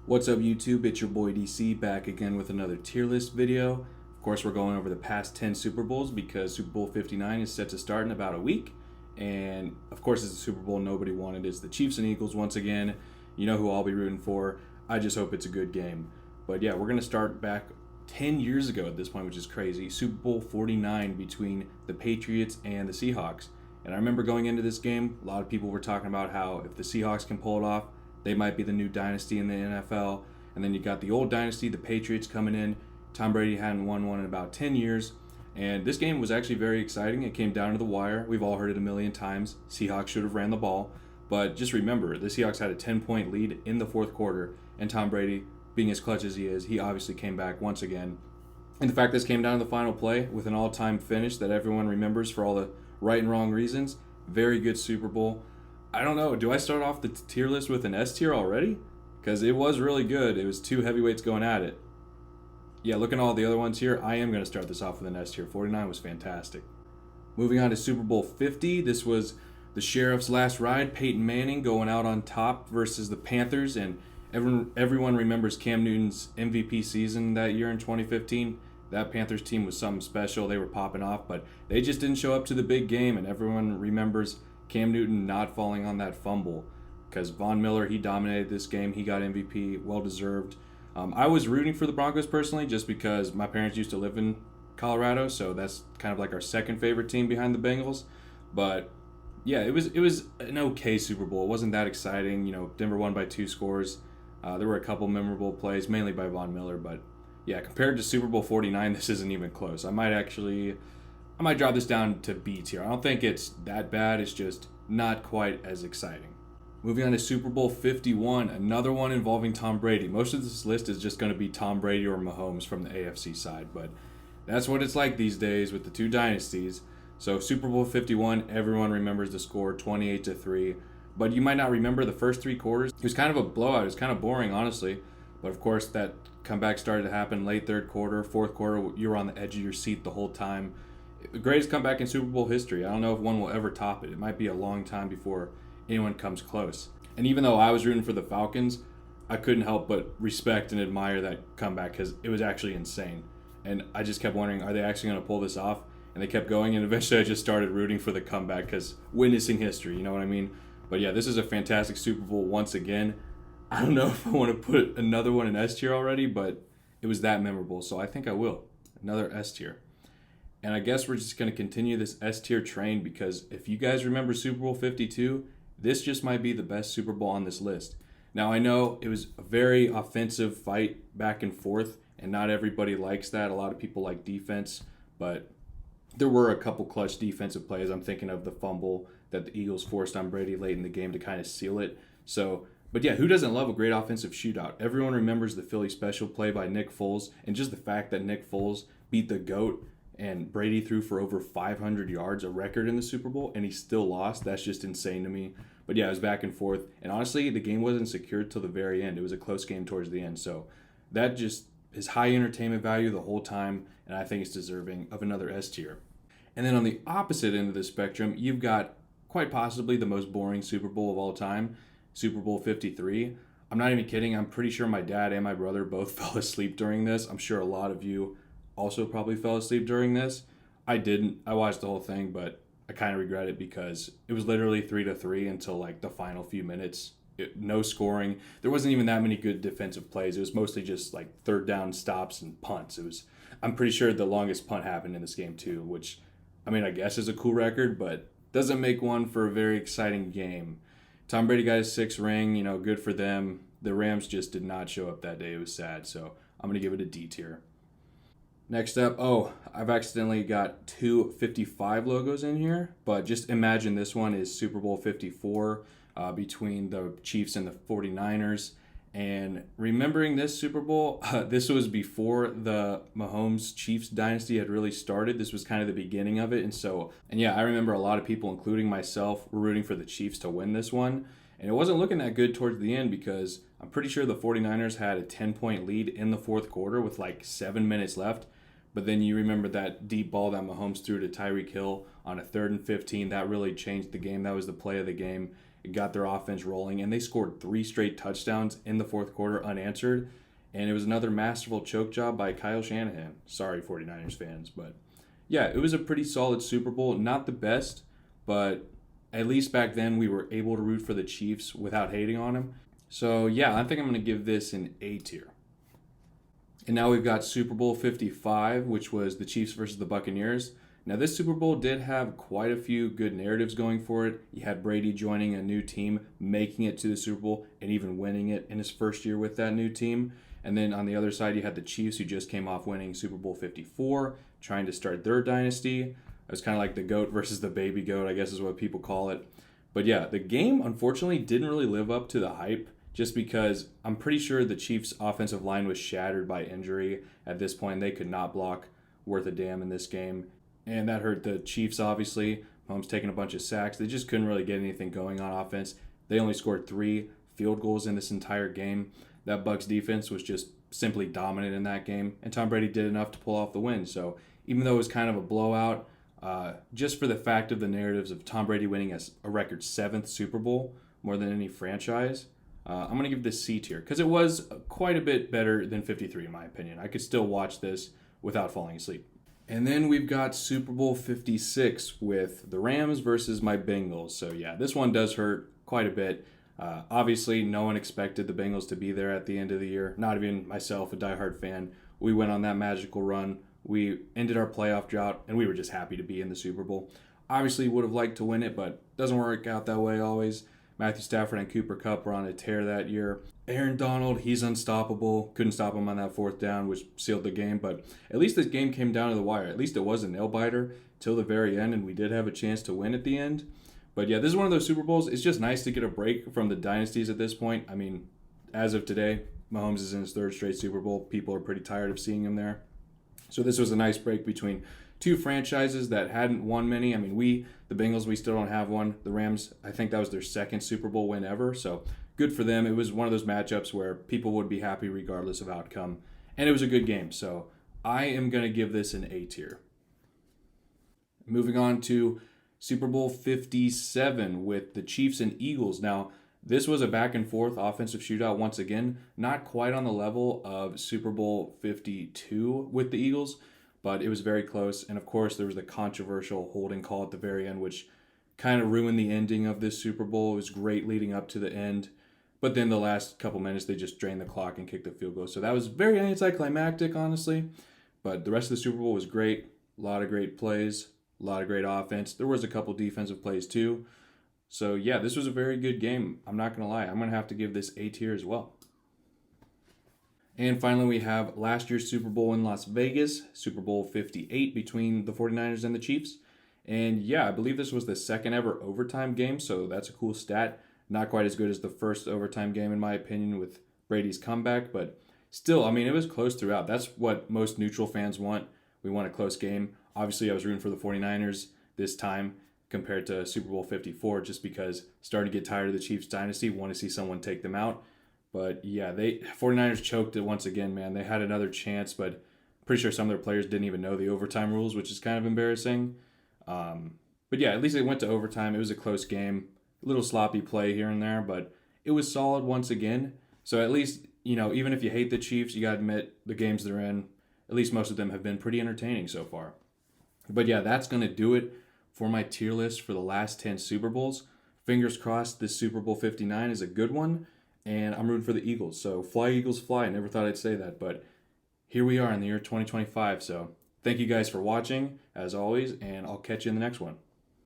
What's up YouTube, it's your boy DC back again with another tier list video. Of course, we're going over the past 10 Super Bowls because Super Bowl 59 is set to start in about a week. And of course, it's a Super Bowl nobody wanted. It's the Chiefs and Eagles once again. You know who I'll be rooting for. I just hope it's a good game. But yeah, we're going to start back 10 years ago at this point, which is crazy. Super Bowl 49 between the Patriots and the Seahawks. And I remember going into this game, a lot of people were talking about how if the Seahawks can pull it off, they might be the new dynasty in the NFL. And then you got the old dynasty, the Patriots coming in. Tom Brady hadn't won one in about 10 years. And this game was actually very exciting. It came down to the wire. We've all heard it a million times. Seahawks should have ran the ball. But just remember, the Seahawks had a 10-point lead in the fourth quarter. And Tom Brady, being as clutch as he is, he obviously came back once again. And the fact this came down to the final play with an all-time finish that everyone remembers for all the right and wrong reasons. Very good Super Bowl. I don't know. Do I start off the tier list with an S tier already? Because it was really good. It was two heavyweights going at it. Yeah, looking at all the other ones here, I am going to start this off with an S tier. 49 was fantastic. Moving on to Super Bowl 50. This was the Sheriff's last ride. Peyton Manning going out on top versus the Panthers. And everyone remembers Cam Newton's MVP season that year in 2015. That Panthers team was something special. They were popping off, but they just didn't show up to the big game. And everyone remembers Cam Newton not falling on that fumble because Von Miller, he dominated this game. He got MVP, well-deserved. I was rooting for the Broncos personally just because my parents used to live in Colorado, so that's kind of like our second favorite team behind the Bengals. But yeah, it was an okay Super Bowl. It wasn't that exciting. You know, Denver won by 2 scores. There were a couple memorable plays, mainly by Von Miller, but yeah, compared to Super Bowl 49, this isn't even close. I might drop this down to B tier. I don't think it's that bad. It's just not quite as exciting. Moving on to Super Bowl 51, another one involving Tom Brady. Most of this list is just going to be Tom Brady or Mahomes from the AFC side, but that's what it's like these days with the two dynasties. So Super Bowl 51, everyone remembers the score, 28-3. But you might not remember the first 3 quarters. It was kind of a blowout. It was kind of boring, honestly. But of course, that comeback started to happen late third quarter, fourth quarter. You were on the edge of your seat the whole time. The greatest comeback in Super Bowl history. I don't know if one will ever top it. It might be a long time before anyone comes close. And even though I was rooting for the Falcons, I couldn't help but respect and admire that comeback because it was actually insane. And I just kept wondering, are they actually going to pull this off? And they kept going, and eventually I just started rooting for the comeback because witnessing history, you know what I mean? But yeah, this is a fantastic Super Bowl once again. I don't know if I want to put another one in S tier already, but it was that memorable, so I think I will. Another S tier. And I guess we're just going to continue this S tier train because if you guys remember Super Bowl 52, this just might be the best Super Bowl on this list. Now, I know it was a very offensive fight back and forth, and not everybody likes that. A lot of people like defense, but there were a couple clutch defensive plays. I'm thinking of the fumble that the Eagles forced on Brady late in the game to kind of seal it. But yeah, who doesn't love a great offensive shootout? Everyone remembers the Philly special play by Nick Foles, and just the fact that Nick Foles beat the GOAT and Brady threw for over 500 yards, a record in the Super Bowl, and he still lost. That's just insane to me. But yeah, it was back and forth. And honestly, the game wasn't secured till the very end. It was a close game towards the end. So that just is high entertainment value the whole time, and I think it's deserving of another S tier. And then on the opposite end of the spectrum, you've got quite possibly the most boring Super Bowl of all time, Super Bowl 53. I'm not even kidding. I'm pretty sure my dad and my brother both fell asleep during this. I'm sure a lot of you also probably fell asleep during this. I didn't. I watched the whole thing, but I kind of regret it because it was literally 3-3 until like the final few minutes. No scoring. There wasn't even that many good defensive plays. It was mostly just like third down stops and punts. I'm pretty sure the longest punt happened in this game too, which I mean, I guess is a cool record, but doesn't make one for a very exciting game. Tom Brady got his 6th ring, good for them. The Rams just did not show up that day. It was sad, so I'm going to give it a D tier. Next up, I've accidentally got 2 55 logos in here, but just imagine this one is Super Bowl 54 between the Chiefs and the 49ers. And remembering this Super Bowl, this was before the Mahomes-Chiefs dynasty had really started. This was kind of the beginning of it. And yeah, I remember a lot of people, including myself, were rooting for the Chiefs to win this one. And it wasn't looking that good towards the end because I'm pretty sure the 49ers had a 10-point lead in the fourth quarter with like 7 minutes left. But then you remember that deep ball that Mahomes threw to Tyreek Hill on a 3rd and 15. That really changed the game. That was the play of the game. It got their offense rolling, and they scored 3 straight touchdowns in the fourth quarter unanswered. And it was another masterful choke job by Kyle Shanahan. Sorry, 49ers fans, but yeah, it was a pretty solid Super Bowl. Not the best, but at least back then we were able to root for the Chiefs without hating on them. So yeah, I think I'm going to give this an A tier. And now we've got Super Bowl 55, which was the Chiefs versus the Buccaneers. Now, this Super Bowl did have quite a few good narratives going for it. You had Brady joining a new team, making it to the Super Bowl, and even winning it in his first year with that new team. And then on the other side, you had the Chiefs, who just came off winning Super Bowl 54, trying to start their dynasty. It was kind of like the GOAT versus the baby GOAT, I guess is what people call it. But yeah, the game, unfortunately, didn't really live up to the hype, just because I'm pretty sure the Chiefs' offensive line was shattered by injury at this point. They could not block worth a damn in this game. And that hurt the Chiefs, obviously. Mahomes taking a bunch of sacks. They just couldn't really get anything going on offense. They only scored 3 field goals in this entire game. That Bucs defense was just simply dominant in that game. And Tom Brady did enough to pull off the win. So even though it was kind of a blowout, just for the fact of the narratives of Tom Brady winning a record 7th Super Bowl, more than any franchise, I'm going to give this C tier. Because it was quite a bit better than 53 in my opinion. I could still watch this without falling asleep. And then we've got Super Bowl 56 with the Rams versus my Bengals. So yeah, this one does hurt quite a bit. Obviously, no one expected the Bengals to be there at the end of the year. Not even myself, a diehard fan. We went on that magical run. We ended our playoff drought, and we were just happy to be in the Super Bowl. Obviously, would have liked to win it, but doesn't work out that way always. Matthew Stafford and Cooper Kupp were on a tear that year. Aaron Donald, he's unstoppable. Couldn't stop him on that 4th down, which sealed the game. But at least this game came down to the wire. At least it was a nail-biter till the very end, and we did have a chance to win at the end. But yeah, this is one of those Super Bowls. It's just nice to get a break from the dynasties at this point. I mean, as of today, Mahomes is in his 3rd straight Super Bowl. People are pretty tired of seeing him there. So this was a nice break between 2 franchises that hadn't won many. I mean, the Bengals, we still don't have one. The Rams, I think that was their 2nd Super Bowl win ever. So good for them. It was one of those matchups where people would be happy regardless of outcome. And it was a good game. So I am going to give this an A tier. Moving on to Super Bowl 57 with the Chiefs and Eagles. Now, this was a back and forth offensive shootout once again. Not quite on the level of Super Bowl 52 with the Eagles, but it was very close. And of course, there was the controversial holding call at the very end, which kind of ruined the ending of this Super Bowl. It was great leading up to the end. But then the last couple minutes, they just drained the clock and kicked the field goal. So that was very anticlimactic, honestly. But the rest of the Super Bowl was great. A lot of great plays, a lot of great offense. There was a couple defensive plays too. So yeah, this was a very good game. I'm not going to lie. I'm going to have to give this A tier as well. And finally, we have last year's Super Bowl in Las Vegas, Super Bowl 58 between the 49ers and the Chiefs. And yeah, I believe this was the 2nd ever overtime game, so that's a cool stat. Not quite as good as the first overtime game, in my opinion, with Brady's comeback, but still, I mean, it was close throughout. That's what most neutral fans want. We want a close game. Obviously, I was rooting for the 49ers this time compared to Super Bowl 54, just because starting to get tired of the Chiefs dynasty, want to see someone take them out. But yeah, 49ers choked it once again, man. They had another chance, but pretty sure some of their players didn't even know the overtime rules, which is kind of embarrassing. But yeah, at least they went to overtime. It was a close game. A little sloppy play here and there, but it was solid once again. So at least, even if you hate the Chiefs, you got to admit the games they're in, at least most of them have been pretty entertaining so far. But yeah, that's going to do it for my tier list for the last 10 Super Bowls. Fingers crossed this Super Bowl 59 is a good one, and I'm rooting for the Eagles. So fly, Eagles, fly. I never thought I'd say that, but here we are in the year 2025. So thank you guys for watching, as always, and I'll catch you in the next one.